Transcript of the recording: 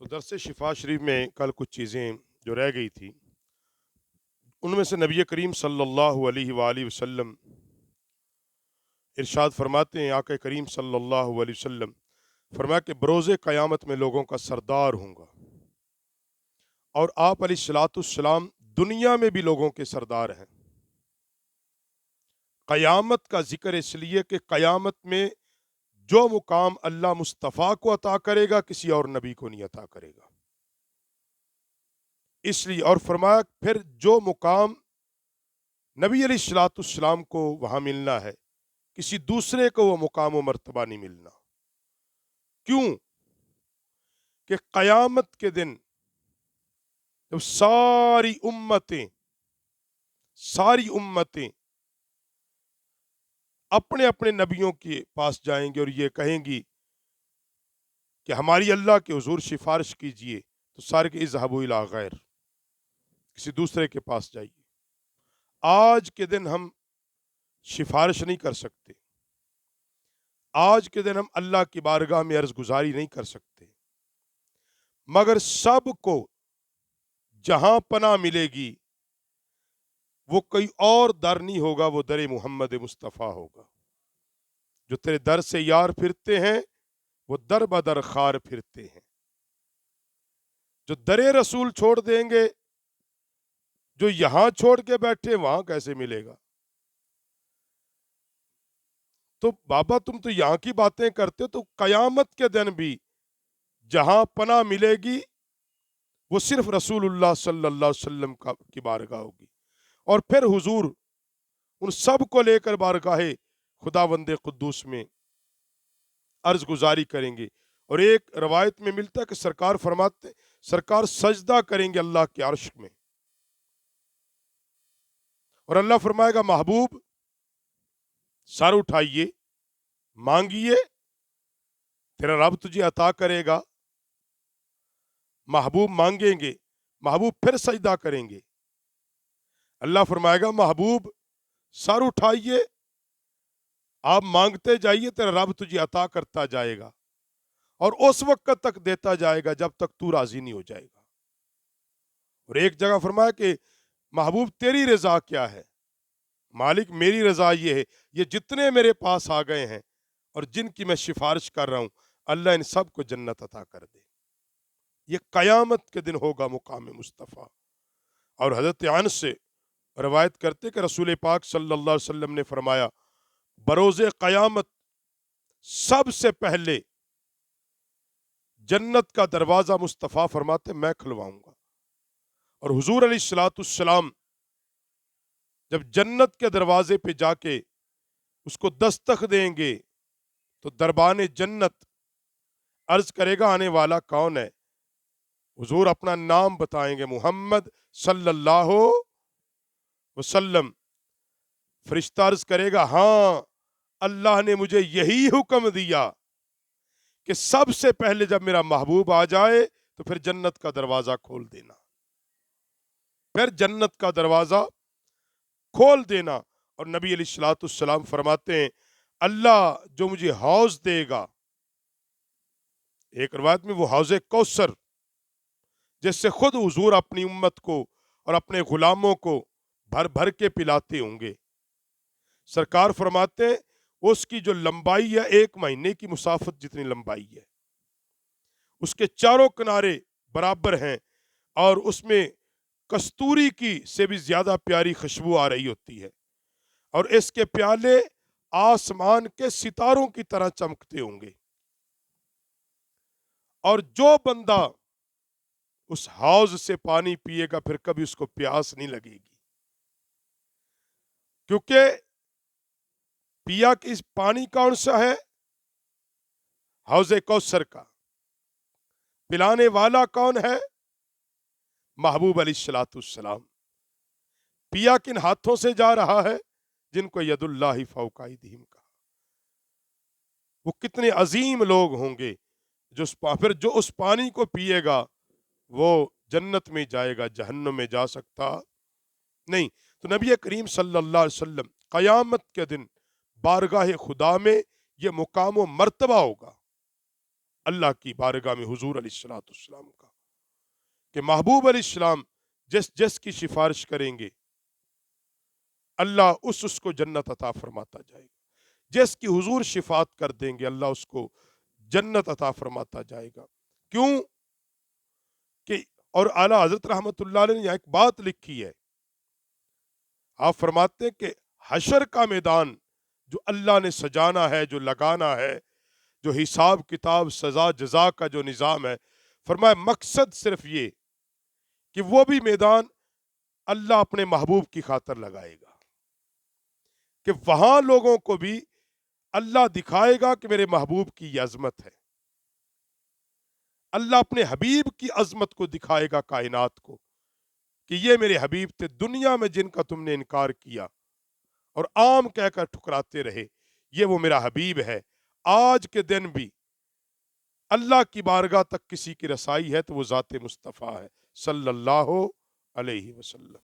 تو درس शिफा शरीफ में कल कुछ चीज़ें जो रह गई थी, उनमें से नबी करीम सल्लल्लाहु अलैहि वसल्लम इरशाद फरमाते हैं, आका करीम सल्लल्लाहु अलैहि वसल्लम फरमाया कि बरोज़े क़यामत में लोगों का सरदार हूँगा। और आप अलैहिस्सलाम दुनिया में भी लोगों के सरदार हैं। क़यामत का ज़िक्र इसलिए कि क़यामत में जो मुकाम अल्लाह मुस्तफ़ा को अता करेगा, किसी और नबी को नहीं अता करेगा। इसलिए और फरमाया फिर जो मुकाम नबी अलैहिस्सलाम को वहां मिलना है, किसी दूसरे को वो मुकाम व मर्तबा नहीं मिलना। क्यों? कि क़यामत के दिन जब सारी उम्मतें अपने अपने नबियों के पास जाएंगे और ये कहेंगी कि हमारी अल्लाह के हुजूर सिफारिश कीजिए, तो सारे के इज़हबू इला गैर, किसी दूसरे के पास जाइए। आज के दिन हम सिफारिश नहीं कर सकते। आज के दिन हम अल्लाह की बारगाह में अर्ज गुजारी नहीं कर सकते, मगर सबको जहां पनाह मिलेगी वो कोई और दर नहीं होगा, वो दर मोहम्मद मुस्तफ़ा होगा। जो तेरे दर से यार फिरते हैं वो दर बदर खार फिरते हैं। जो दरे रसूल छोड़ देंगे, जो यहां छोड़ के बैठे वहां कैसे मिलेगा? तो बाबा तुम तो यहां की बातें करते हो, तो कयामत के दिन भी जहां पनाह मिलेगी वो सिर्फ रसूलुल्लाह सल्लल्लाहु अलैहि वसल्लम की बारगाह होगी। और फिर हुजूर उन सब को लेकर बारगाहे खुदावंदे कुद्दूस में अर्ज गुजारी करेंगे। और एक रवायत में मिलता है कि सरकार फरमाते, सरकार सजदा करेंगे अल्लाह के अर्श में, और अल्लाह फरमाएगा महबूब सर उठाइए, मांगिए, तेरा रब तुझे अता करेगा। महबूब मांगेंगे, महबूब फिर सजदा करेंगे। अल्लाह फरमाएगा महबूब सर उठाइए, आप मांगते जाइए, तेरा रब तुझे अता करता जाएगा और उस वक्त तक देता जाएगा जब तक तू राजी नहीं हो जाएगा। और एक जगह फरमाया कि महबूब तेरी रजा क्या है? मालिक मेरी रजा ये है, ये जितने मेरे पास आ गए हैं और जिनकी मैं सिफारिश कर रहा हूं, अल्लाह इन सबको जन्नत अता कर दे। ये कयामत के दिन होगा मुकाम मुस्तफ़ा। और हजरत अनस से रवायत करते कि रसूल पाक सल्लल्लाहु अलैहि वसल्लम ने फरमाया, बरोज़े क़यामत सबसे पहले जन्नत का दरवाजा मुस्तफ़ा फरमाते मैं खुलवाऊंगा। और हुजूर अलैहिस्सलाम जब जन्नत के दरवाजे पे जाके उसको दस्तक देंगे, तो दरबान जन्नत अर्ज करेगा आने वाला कौन है? हुजूर अपना नाम बताएंगे, मोहम्मद सल्लल्लाहु वसल्लम। फरिश्ता अर्ज करेगा, हाँ अल्लाह ने मुझे यही हुक्म दिया कि सबसे पहले जब मेरा महबूब आ जाए तो फिर जन्नत का दरवाजा खोल देना, फिर जन्नत का दरवाजा खोल देना। और नबी अलैहिस्सलाम फरमाते हैं, अल्लाह जो मुझे हौज देगा, एक रिवायत में वो हौज़े कौसर, जिससे खुद हुजूर अपनी उम्मत को और अपने गुलामों को भर भर के पिलाते होंगे। सरकार फरमाते हैं उसकी जो लंबाई है 1 महीने की मुसाफत जितनी लंबाई है, उसके चारों किनारे बराबर हैं और उसमें कस्तूरी की से भी ज्यादा प्यारी खुशबू आ रही होती है। और इसके प्याले आसमान के सितारों की तरह चमकते होंगे। और जो बंदा उस हौज से पानी पिएगा फिर कभी उसको प्यास नहीं लगेगी, क्योंकि पिया किस पानी कौन सा है? हौज़े कौसर का। पिलाने वाला कौन है? महबूब अलैहिस्सलाम। पिया किन हाथों से जा रहा है? जिनको यदुल्लाहि फौका अयदीहिम कहा। वो कितने अजीम लोग होंगे जो फिर जो उस पानी को पिएगा वो जन्नत में जाएगा, जहन्नम में जा सकता नहीं। तो नबी करीम सल्लल्लाहु अलैहि वसल्लम क़यामत के दिन बारगाह खुदा में ये मुकाम व मर्तबा होगा اللہ کی بارگاہ میں حضور علیہ الصلوۃ والسلام کا کہ محبوب علیہ السلام جس جس کی سفارش کریں گے اللہ اس کو جنت عطا فرماتا جائے گا، جس کی حضور شفاعت کر دیں گے اللہ اس کو جنت عطا فرماتا جائے گا۔ کیوں کہ اور اعلیٰ حضرت رحمت اللہ علیہ نے یہاں ایک بات لکھی ہے، آپ فرماتے ہیں کہ حشر کا میدان جو اللہ نے سجانا ہے، جو لگانا ہے، جو حساب کتاب سزا جزا کا جو نظام ہے، فرمایا مقصد صرف یہ کہ وہ بھی میدان اللہ اپنے محبوب کی خاطر لگائے گا، کہ وہاں لوگوں کو بھی اللہ دکھائے گا کہ میرے محبوب کی یہ عظمت ہے، اللہ اپنے حبیب کی عظمت کو دکھائے گا کائنات کو کہ یہ میرے حبیب تھے، دنیا میں جن کا تم نے انکار کیا اور عام کہہ کر ٹھکراتے رہے، یہ وہ میرا حبیب ہے۔ آج کے دن بھی اللہ کی بارگاہ تک کسی کی رسائی ہے تو وہ ذات مصطفیٰ ہے صلی اللہ علیہ وسلم۔